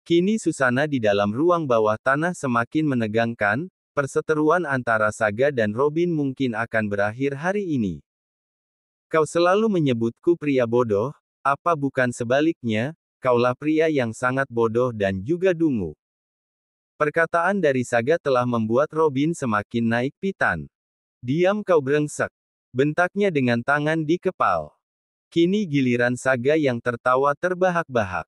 Kini suasana di dalam ruang bawah tanah semakin menegangkan, perseteruan antara Saga dan Robin mungkin akan berakhir hari ini. Kau selalu menyebutku pria bodoh, apa bukan sebaliknya, kaulah pria yang sangat bodoh dan juga dungu. Perkataan dari Saga telah membuat Robin semakin naik pitan. Diam kau brengsek, bentaknya dengan tangan di kepal. Kini giliran Saga yang tertawa terbahak-bahak.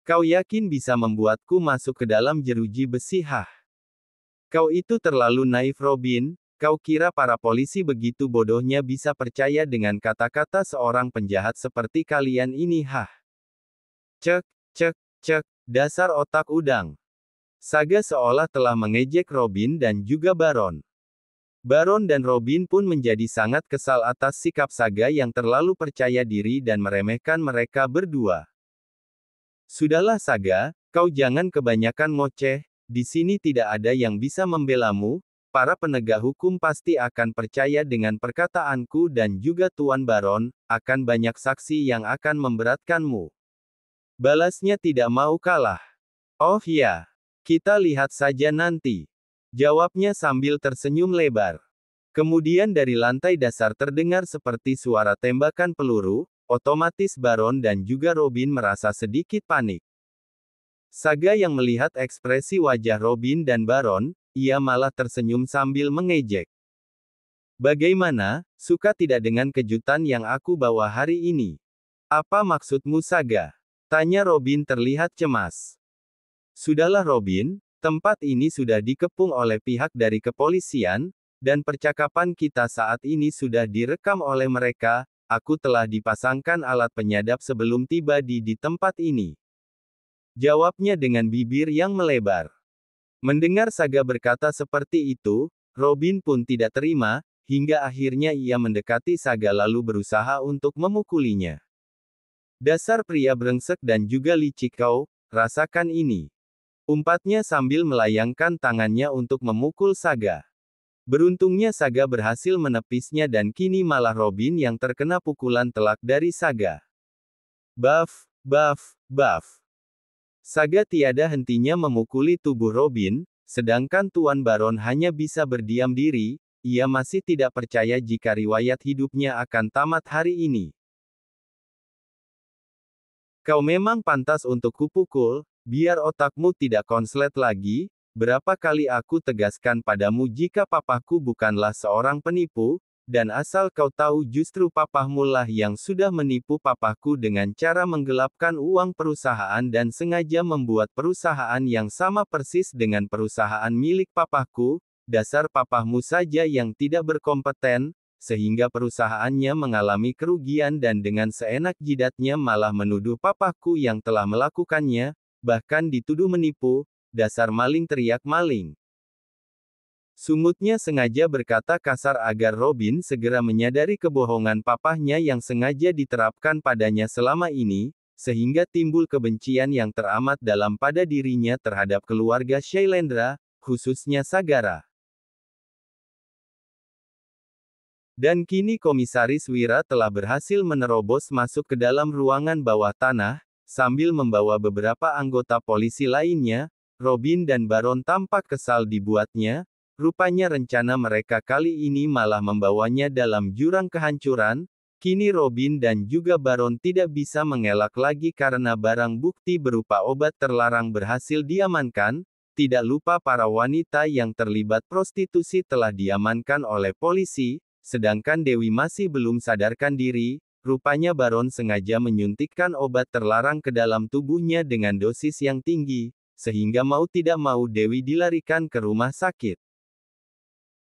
Kau yakin bisa membuatku masuk ke dalam jeruji besi? Hah? Kau itu terlalu naif Robin, kau kira para polisi begitu bodohnya bisa percaya dengan kata-kata seorang penjahat seperti kalian ini? Hah? Cek, cek, cek, dasar otak udang. Saga seolah telah mengejek Robin dan juga Baron. Baron dan Robin pun menjadi sangat kesal atas sikap Saga yang terlalu percaya diri dan meremehkan mereka berdua. Sudahlah Saga, kau jangan kebanyakan ngoceh, di sini tidak ada yang bisa membelamu, para penegak hukum pasti akan percaya dengan perkataanku dan juga Tuan Baron, akan banyak saksi yang akan memberatkanmu. Balasnya tidak mau kalah. Oh ya, kita lihat saja nanti. Jawabnya sambil tersenyum lebar. Kemudian dari lantai dasar terdengar seperti suara tembakan peluru. Otomatis Baron dan juga Robin merasa sedikit panik. Saga yang melihat ekspresi wajah Robin dan Baron, ia malah tersenyum sambil mengejek. Bagaimana, suka tidak dengan kejutan yang aku bawa hari ini? Apa maksudmu Saga? Tanya Robin terlihat cemas. Sudahlah Robin, tempat ini sudah dikepung oleh pihak dari kepolisian, dan percakapan kita saat ini sudah direkam oleh mereka. Aku telah dipasangkan alat penyadap sebelum tiba di tempat ini. Jawabnya dengan bibir yang melebar. Mendengar Saga berkata seperti itu, Robin pun tidak terima, hingga akhirnya ia mendekati Saga lalu berusaha untuk memukulinya. Dasar pria brengsek dan juga licik kau, rasakan ini. Umpatnya sambil melayangkan tangannya untuk memukul Saga. Beruntungnya Saga berhasil menepisnya dan kini malah Robin yang terkena pukulan telak dari Saga. Baf, baf, baf. Saga tiada hentinya memukuli tubuh Robin, sedangkan Tuan Baron hanya bisa berdiam diri, ia masih tidak percaya jika riwayat hidupnya akan tamat hari ini. Kau memang pantas untuk kupukul, biar otakmu tidak konslet lagi. Berapa kali aku tegaskan padamu jika papaku bukanlah seorang penipu, dan asal kau tahu justru papahmu lah yang sudah menipu papaku dengan cara menggelapkan uang perusahaan dan sengaja membuat perusahaan yang sama persis dengan perusahaan milik papaku, dasar papahmu saja yang tidak berkompeten, sehingga perusahaannya mengalami kerugian dan dengan seenak jidatnya malah menuduh papaku yang telah melakukannya, bahkan dituduh menipu. Dasar maling, teriak maling. Sungutnya sengaja berkata kasar agar Robin segera menyadari kebohongan papahnya yang sengaja diterapkan padanya selama ini, sehingga timbul kebencian yang teramat dalam pada dirinya terhadap keluarga Shailendra, khususnya Sagara. Dan kini Komisaris Wira telah berhasil menerobos masuk ke dalam ruangan bawah tanah, sambil membawa beberapa anggota polisi lainnya. Robin dan Baron tampak kesal dibuatnya, rupanya rencana mereka kali ini malah membawanya dalam jurang kehancuran. Kini Robin dan juga Baron tidak bisa mengelak lagi karena barang bukti berupa obat terlarang berhasil diamankan, tidak lupa para wanita yang terlibat prostitusi telah diamankan oleh polisi, sedangkan Dewi masih belum sadarkan diri. Rupanya Baron sengaja menyuntikkan obat terlarang ke dalam tubuhnya dengan dosis yang tinggi, sehingga mau tidak mau Dewi dilarikan ke rumah sakit.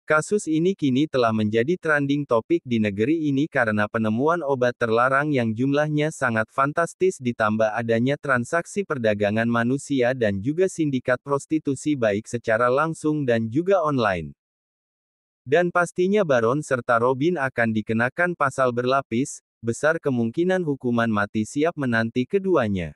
Kasus ini kini telah menjadi trending topik di negeri ini karena penemuan obat terlarang yang jumlahnya sangat fantastis ditambah adanya transaksi perdagangan manusia dan juga sindikat prostitusi baik secara langsung dan juga online. Dan pastinya Baron serta Robin akan dikenakan pasal berlapis, besar kemungkinan hukuman mati siap menanti keduanya.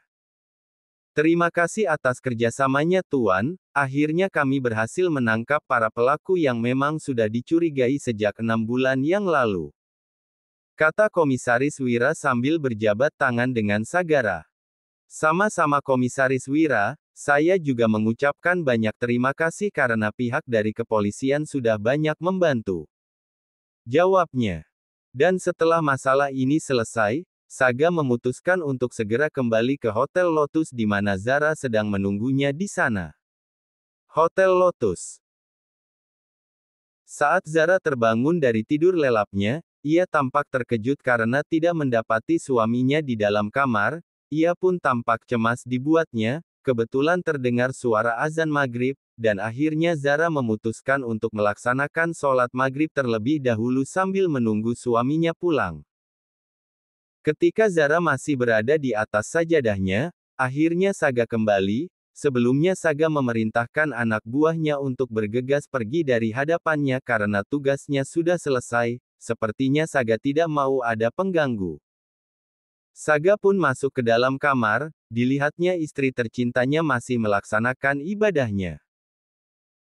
Terima kasih atas kerjasamanya Tuan, akhirnya kami berhasil menangkap para pelaku yang memang sudah dicurigai sejak 6 bulan yang lalu. Kata Komisaris Wira sambil berjabat tangan dengan Sagara. Sama-sama Komisaris Wira, Saya juga mengucapkan banyak terima kasih karena pihak dari kepolisian sudah banyak membantu. Jawabnya. Dan setelah masalah ini selesai, Saga memutuskan untuk segera kembali ke Hotel Lotus di mana Zara sedang menunggunya di sana. Hotel Lotus. Saat Zara terbangun dari tidur lelapnya, ia tampak terkejut karena tidak mendapati suaminya di dalam kamar. Ia pun tampak cemas dibuatnya. Kebetulan terdengar suara azan maghrib, dan akhirnya Zara memutuskan untuk melaksanakan sholat maghrib terlebih dahulu sambil menunggu suaminya pulang. Ketika Zara masih berada di atas sajadahnya, akhirnya Saga kembali. Sebelumnya Saga memerintahkan anak buahnya untuk bergegas pergi dari hadapannya karena tugasnya sudah selesai. Sepertinya Saga tidak mau ada pengganggu. Saga pun masuk ke dalam kamar, dilihatnya istri tercintanya masih melaksanakan ibadahnya.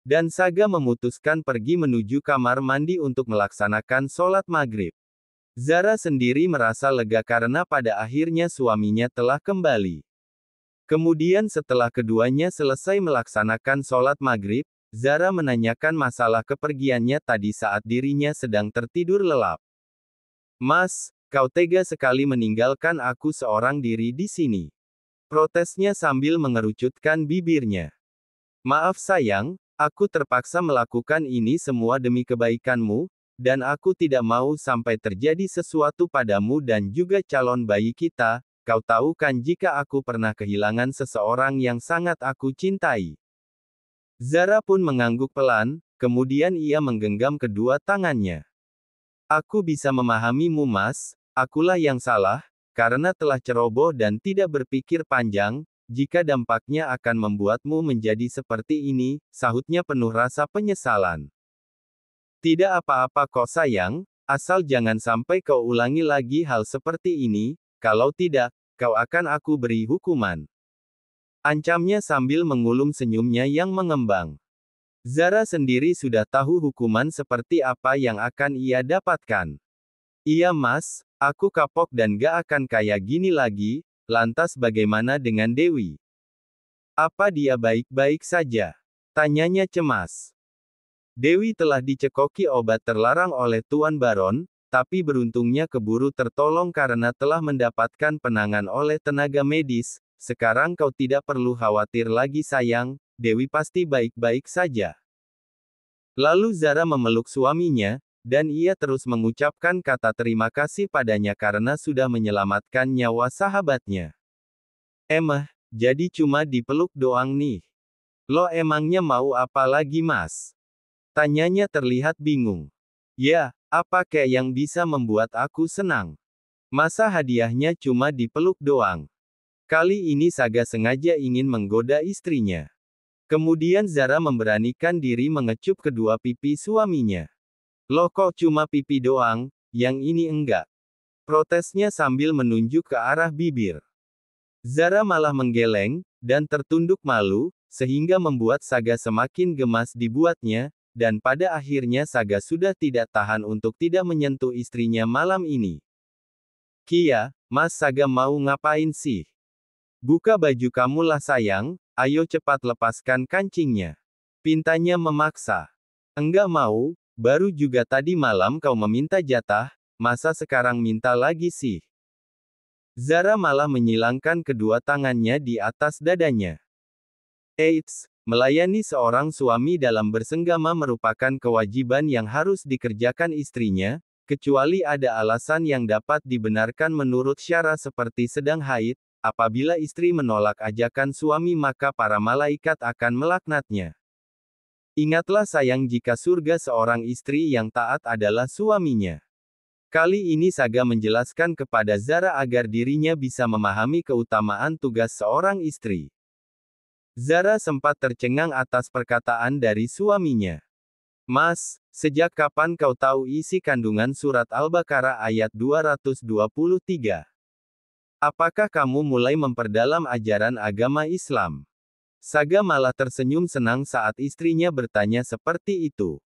Dan Saga memutuskan pergi menuju kamar mandi untuk melaksanakan sholat maghrib. Zara sendiri merasa lega karena pada akhirnya suaminya telah kembali. Kemudian setelah keduanya selesai melaksanakan sholat maghrib, Zara menanyakan masalah kepergiannya tadi saat dirinya sedang tertidur lelap. "Mas, kau tega sekali meninggalkan aku seorang diri di sini," protesnya sambil mengerucutkan bibirnya. "Maaf sayang, aku terpaksa melakukan ini semua demi kebaikanmu, dan aku tidak mau sampai terjadi sesuatu padamu dan juga calon bayi kita. Kau tahu kan jika aku pernah kehilangan seseorang yang sangat aku cintai." Zara pun mengangguk pelan, kemudian ia menggenggam kedua tangannya. "Aku bisa memahamimu Mas. Akulah yang salah, karena telah ceroboh dan tidak berpikir panjang, jika dampaknya akan membuatmu menjadi seperti ini," sahutnya penuh rasa penyesalan. "Tidak apa-apa kok sayang, asal jangan sampai kau ulangi lagi hal seperti ini, kalau tidak, kau akan aku beri hukuman," ancamnya sambil mengulum senyumnya yang mengembang. Zara sendiri sudah tahu hukuman seperti apa yang akan ia dapatkan. "Iya Mas, aku kapok dan gak akan kayak gini lagi, lantas bagaimana dengan Dewi? Apa dia baik-baik saja?" tanyanya cemas. "Dewi telah dicekoki obat terlarang oleh Tuan Baron, tapi beruntungnya keburu tertolong karena telah mendapatkan penanganan oleh tenaga medis. Sekarang kau tidak perlu khawatir lagi sayang, Dewi pasti baik-baik saja." Lalu Zara memeluk suaminya, dan ia terus mengucapkan kata terima kasih padanya karena sudah menyelamatkan nyawa sahabatnya. Jadi cuma dipeluk doang nih. Lo emangnya mau apa lagi Mas?" tanyanya terlihat bingung. "Ya, apa kek yang bisa membuat aku senang? Masa hadiahnya cuma dipeluk doang?" Kali ini Saga sengaja ingin menggoda istrinya. Kemudian Zara memberanikan diri mengecup kedua pipi suaminya. "Loh kok cuma pipi doang, yang ini enggak?" protesnya sambil menunjuk ke arah bibir. Zara malah menggeleng, dan tertunduk malu, sehingga membuat Saga semakin gemas dibuatnya, dan pada akhirnya Saga sudah tidak tahan untuk tidak menyentuh istrinya malam ini. "Kia, Mas Saga mau ngapain sih? Buka baju kamu lah sayang, ayo cepat lepaskan kancingnya," pintanya memaksa. "Enggak mau, baru juga tadi malam kau meminta jatah, masa sekarang minta lagi sih?" Zara malah menyilangkan kedua tangannya di atas dadanya. Eits, melayani seorang suami dalam bersenggama merupakan kewajiban yang harus dikerjakan istrinya, kecuali ada alasan yang dapat dibenarkan menurut syara seperti sedang haid. Apabila istri menolak ajakan suami maka para malaikat akan melaknatnya. Ingatlah sayang jika surga seorang istri yang taat adalah suaminya. Kali ini Saga menjelaskan kepada Zara agar dirinya bisa memahami keutamaan tugas seorang istri. Zara sempat tercengang atas perkataan dari suaminya. "Mas, sejak kapan kau tahu isi kandungan surat Al-Baqarah ayat 223? Apakah kamu mulai memperdalam ajaran agama Islam?" Saga malah tersenyum senang saat istrinya bertanya seperti itu.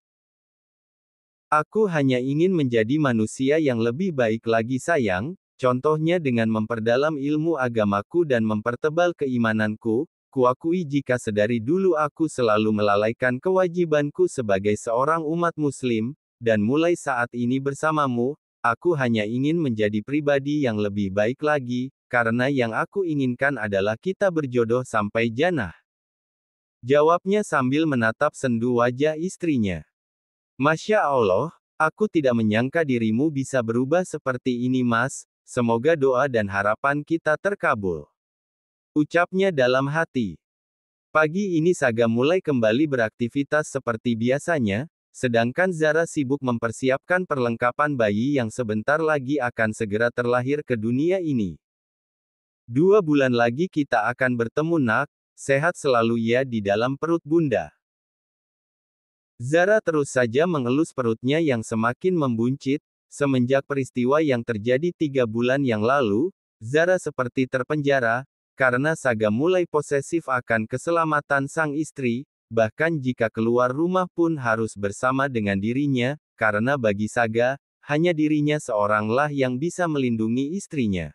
"Aku hanya ingin menjadi manusia yang lebih baik lagi sayang, contohnya dengan memperdalam ilmu agamaku dan mempertebal keimananku. Kuakui jika sedari dulu aku selalu melalaikan kewajibanku sebagai seorang umat muslim, dan mulai saat ini bersamamu, aku hanya ingin menjadi pribadi yang lebih baik lagi, karena yang aku inginkan adalah kita berjodoh sampai jannah. Jawabnya sambil menatap sendu wajah istrinya. Masya Allah, aku tidak menyangka dirimu bisa berubah seperti ini Mas, semoga doa dan harapan kita terkabul. Ucapnya dalam hati. Pagi ini Saga mulai kembali beraktivitas seperti biasanya, sedangkan Zara sibuk mempersiapkan perlengkapan bayi yang sebentar lagi akan segera terlahir ke dunia ini. 2 bulan lagi kita akan bertemu nak, sehat selalu ya di dalam perut bunda. Zara terus saja mengelus perutnya yang semakin membuncit, semenjak peristiwa yang terjadi 3 bulan yang lalu, Zara seperti terpenjara, karena Saga mulai posesif akan keselamatan sang istri, bahkan jika keluar rumah pun harus bersama dengan dirinya, karena bagi Saga, hanya dirinya seoranglah yang bisa melindungi istrinya.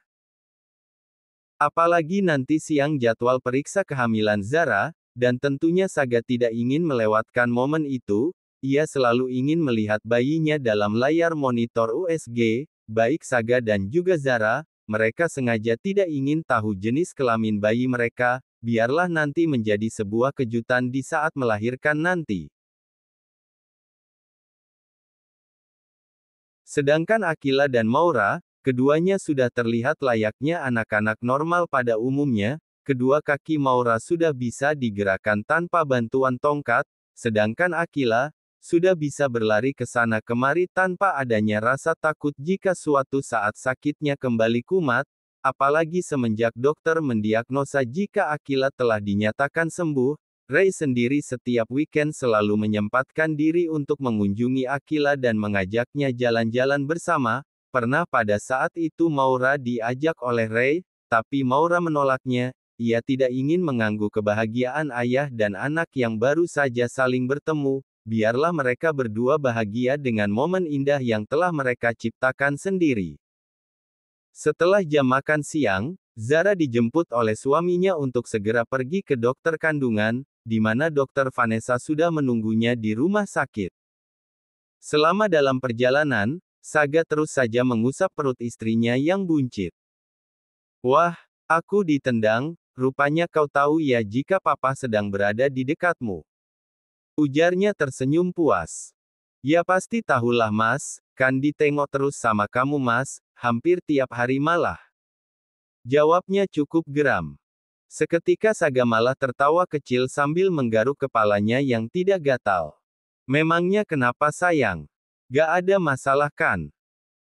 Apalagi nanti siang jadwal periksa kehamilan Zara, dan tentunya Saga tidak ingin melewatkan momen itu, ia selalu ingin melihat bayinya dalam layar monitor USG, baik Saga dan juga Zara, mereka sengaja tidak ingin tahu jenis kelamin bayi mereka, biarlah nanti menjadi sebuah kejutan di saat melahirkan nanti. Sedangkan Akila dan Maura, keduanya sudah terlihat layaknya anak-anak normal pada umumnya, kedua kaki Maura sudah bisa digerakkan tanpa bantuan tongkat, sedangkan Akila sudah bisa berlari ke sana kemari tanpa adanya rasa takut jika suatu saat sakitnya kembali kumat, apalagi semenjak dokter mendiagnosa jika Akila telah dinyatakan sembuh. Ray sendiri setiap weekend selalu menyempatkan diri untuk mengunjungi Akila dan mengajaknya jalan-jalan bersama. Pernah pada saat itu Maura diajak oleh Ray, tapi Maura menolaknya. Ia tidak ingin mengganggu kebahagiaan ayah dan anak yang baru saja saling bertemu. Biarlah mereka berdua bahagia dengan momen indah yang telah mereka ciptakan sendiri. Setelah jam makan siang, Zara dijemput oleh suaminya untuk segera pergi ke dokter kandungan, di mana dokter Vanessa sudah menunggunya di rumah sakit. Selama dalam perjalanan, Saga terus saja mengusap perut istrinya yang buncit. Wah, aku ditendang, rupanya kau tahu ya jika papa sedang berada di dekatmu. Ujarnya tersenyum puas. Ya pasti tahulah mas, kan ditengok terus sama kamu mas, hampir tiap hari malah. Jawabnya cukup geram. Seketika Saga malah tertawa kecil sambil menggaruk kepalanya yang tidak gatal. Memangnya kenapa sayang? Gak ada masalah kan?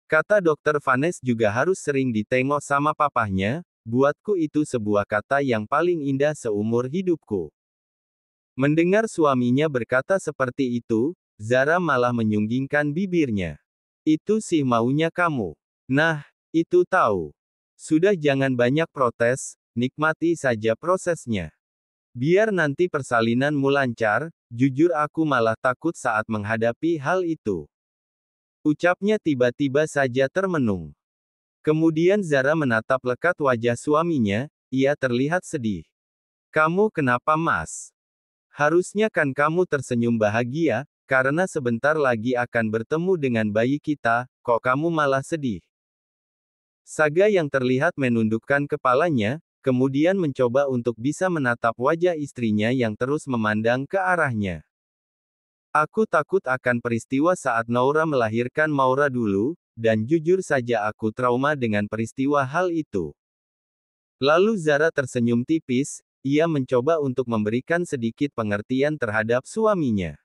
Kata dokter Vanessa juga harus sering ditengok sama papahnya, buatku itu sebuah kata yang paling indah seumur hidupku. Mendengar suaminya berkata seperti itu, Zara malah menyunggingkan bibirnya. Itu sih maunya kamu. Nah, itu tahu. Sudah jangan banyak protes, nikmati saja prosesnya. Biar nanti persalinanmu lancar, jujur aku malah takut saat menghadapi hal itu. Ucapnya tiba-tiba saja termenung. Kemudian Zara menatap lekat wajah suaminya, ia terlihat sedih. Kamu kenapa mas? Harusnya kan kamu tersenyum bahagia, karena sebentar lagi akan bertemu dengan bayi kita, kok kamu malah sedih? Saga yang terlihat menundukkan kepalanya, kemudian mencoba untuk bisa menatap wajah istrinya yang terus memandang ke arahnya. Aku takut akan peristiwa saat Naura melahirkan Maura dulu, dan jujur saja aku trauma dengan peristiwa hal itu. Lalu Zara tersenyum tipis, ia mencoba untuk memberikan sedikit pengertian terhadap suaminya.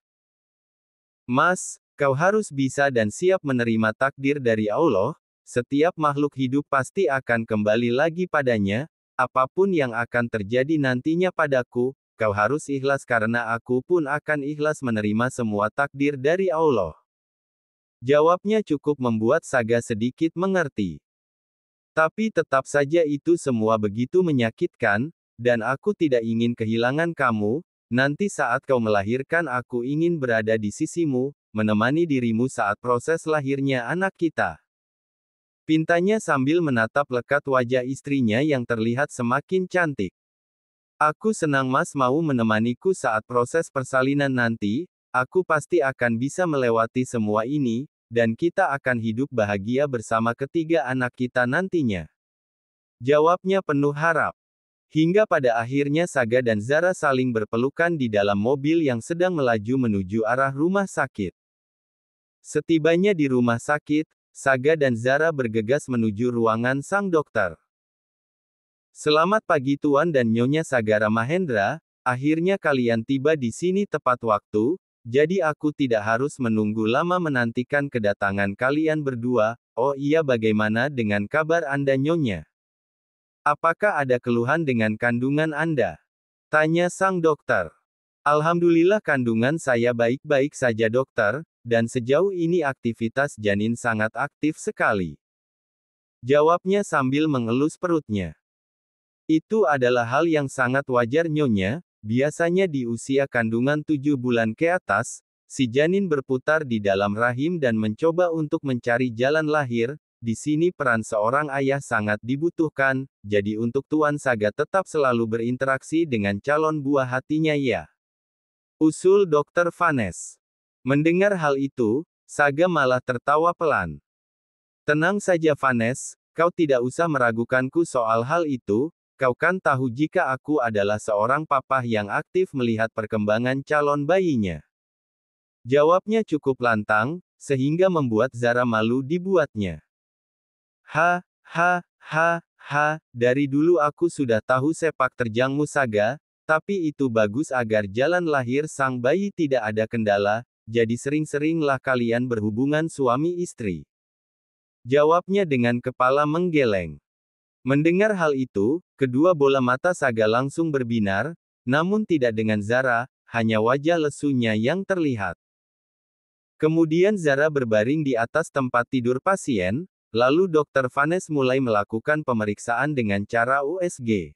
Mas, kau harus bisa dan siap menerima takdir dari Allah, setiap makhluk hidup pasti akan kembali lagi padanya, apapun yang akan terjadi nantinya padaku, kau harus ikhlas karena aku pun akan ikhlas menerima semua takdir dari Allah. Jawabnya cukup membuat Saga sedikit mengerti. Tapi tetap saja itu semua begitu menyakitkan, dan aku tidak ingin kehilangan kamu, nanti saat kau melahirkan aku ingin berada di sisimu, menemani dirimu saat proses lahirnya anak kita. Pintanya sambil menatap lekat wajah istrinya yang terlihat semakin cantik. Aku senang Mas mau menemaniku saat proses persalinan nanti, aku pasti akan bisa melewati semua ini, dan kita akan hidup bahagia bersama ketiga anak kita nantinya. Jawabnya penuh harap. Hingga pada akhirnya Saga dan Zara saling berpelukan di dalam mobil yang sedang melaju menuju arah rumah sakit. Setibanya di rumah sakit, Saga dan Zara bergegas menuju ruangan sang dokter. Selamat pagi Tuan dan Nyonya Sagara Mahendra, akhirnya kalian tiba di sini tepat waktu, jadi aku tidak harus menunggu lama menantikan kedatangan kalian berdua. Oh iya, bagaimana dengan kabar Anda Nyonya? Apakah ada keluhan dengan kandungan Anda? Tanya sang dokter. Alhamdulillah kandungan saya baik-baik saja dokter, dan sejauh ini aktivitas janin sangat aktif sekali. Jawabnya sambil mengelus perutnya. Itu adalah hal yang sangat wajar Nyonya, biasanya di usia kandungan 7 bulan ke atas, si janin berputar di dalam rahim dan mencoba untuk mencari jalan lahir, di sini peran seorang ayah sangat dibutuhkan, jadi untuk Tuan Saga tetap selalu berinteraksi dengan calon buah hatinya ya. Usul Dr. Vanes. Mendengar hal itu, Saga malah tertawa pelan. Tenang saja Vanes, kau tidak usah meragukanku soal hal itu. Kau kan tahu jika aku adalah seorang papa yang aktif melihat perkembangan calon bayinya. Jawabnya cukup lantang, sehingga membuat Zara malu dibuatnya. Dari dulu aku sudah tahu sepak terjangmu Saga, tapi itu bagus agar jalan lahir sang bayi tidak ada kendala, jadi sering-seringlah kalian berhubungan suami istri. Jawabnya dengan kepala menggeleng. Mendengar hal itu, kedua bola mata Saga langsung berbinar, namun tidak dengan Zara, hanya wajah lesunya yang terlihat. Kemudian Zara berbaring di atas tempat tidur pasien, lalu Dr. Vanes mulai melakukan pemeriksaan dengan cara USG.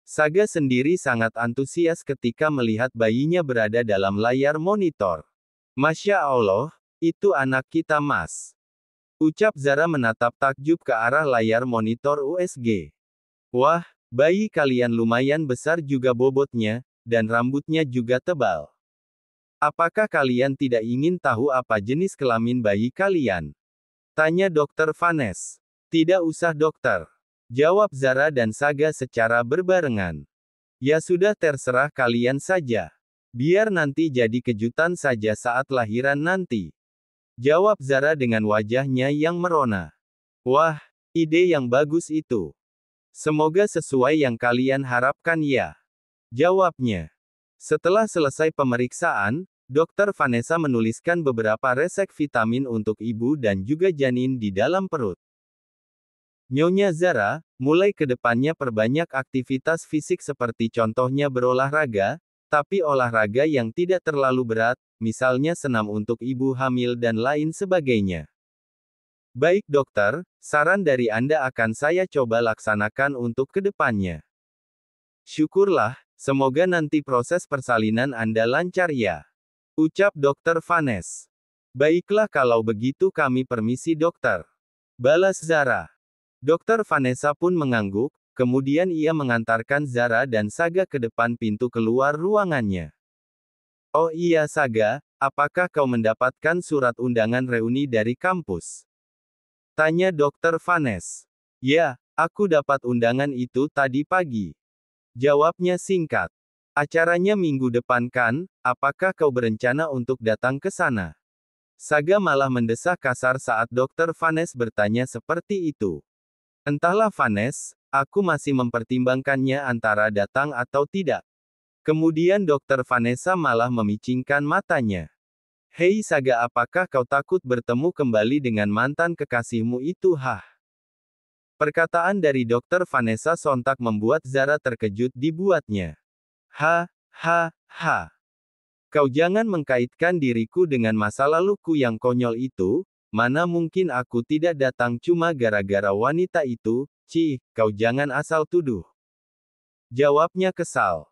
Saga sendiri sangat antusias ketika melihat bayinya berada dalam layar monitor. Masya Allah, itu anak kita Mas. Ucap Zara menatap takjub ke arah layar monitor USG. Wah, bayi kalian lumayan besar juga bobotnya, dan rambutnya juga tebal. Apakah kalian tidak ingin tahu apa jenis kelamin bayi kalian? Tanya Dr. Vanes. Tidak usah dokter. Jawab Zara dan Saga secara berbarengan. Ya sudah terserah kalian saja. Biar nanti jadi kejutan saja saat lahiran nanti. Jawab Zara dengan wajahnya yang merona. Wah, ide yang bagus itu. Semoga sesuai yang kalian harapkan ya. Jawabnya. Setelah selesai pemeriksaan, Dr. Vanessa menuliskan beberapa resep vitamin untuk ibu dan juga janin di dalam perut. Nyonya Zara, mulai ke depannya perbanyak aktivitas fisik seperti contohnya berolahraga, tapi olahraga yang tidak terlalu berat, misalnya senam untuk ibu hamil dan lain sebagainya. Baik dokter, saran dari Anda akan saya coba laksanakan untuk kedepannya. Syukurlah, semoga nanti proses persalinan Anda lancar ya. Ucap Dr. Vanes. Baiklah kalau begitu kami permisi dokter. Balas Zara. Dr. Vanessa pun mengangguk, kemudian ia mengantarkan Zara dan Saga ke depan pintu keluar ruangannya. Oh iya Saga, apakah kau mendapatkan surat undangan reuni dari kampus? Tanya Dr. Vanes. Ya, aku dapat undangan itu tadi pagi. Jawabnya singkat. Acaranya minggu depan kan, apakah kau berencana untuk datang ke sana? Saga malah mendesah kasar saat Dr. Vanes bertanya seperti itu. Entahlah Vanes, aku masih mempertimbangkannya antara datang atau tidak. Kemudian Dr. Vanessa malah memicingkan matanya. Hei Saga, apakah kau takut bertemu kembali dengan mantan kekasihmu itu? Perkataan dari Dr. Vanessa sontak membuat Zara terkejut dibuatnya. Kau jangan mengkaitkan diriku dengan masa laluku yang konyol itu, mana mungkin aku tidak datang cuma gara-gara wanita itu, kau jangan asal tuduh. Jawabnya kesal.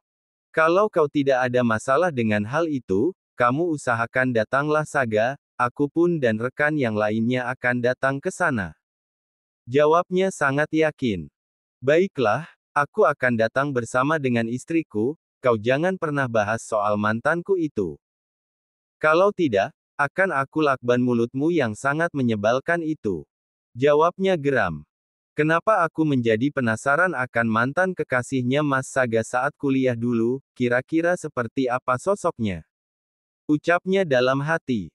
Kalau kau tidak ada masalah dengan hal itu, kamu usahakan datanglah Saga, aku pun dan rekan yang lainnya akan datang ke sana. Jawabnya sangat yakin. Baiklah, Aku akan datang bersama dengan istriku, kau jangan pernah bahas soal mantanku itu. Kalau tidak, akan aku lakban mulutmu yang sangat menyebalkan itu. Jawabnya geram. Kenapa aku menjadi penasaran akan mantan kekasihnya Mas Saga saat kuliah dulu, kira-kira seperti apa sosoknya? Ucapnya dalam hati.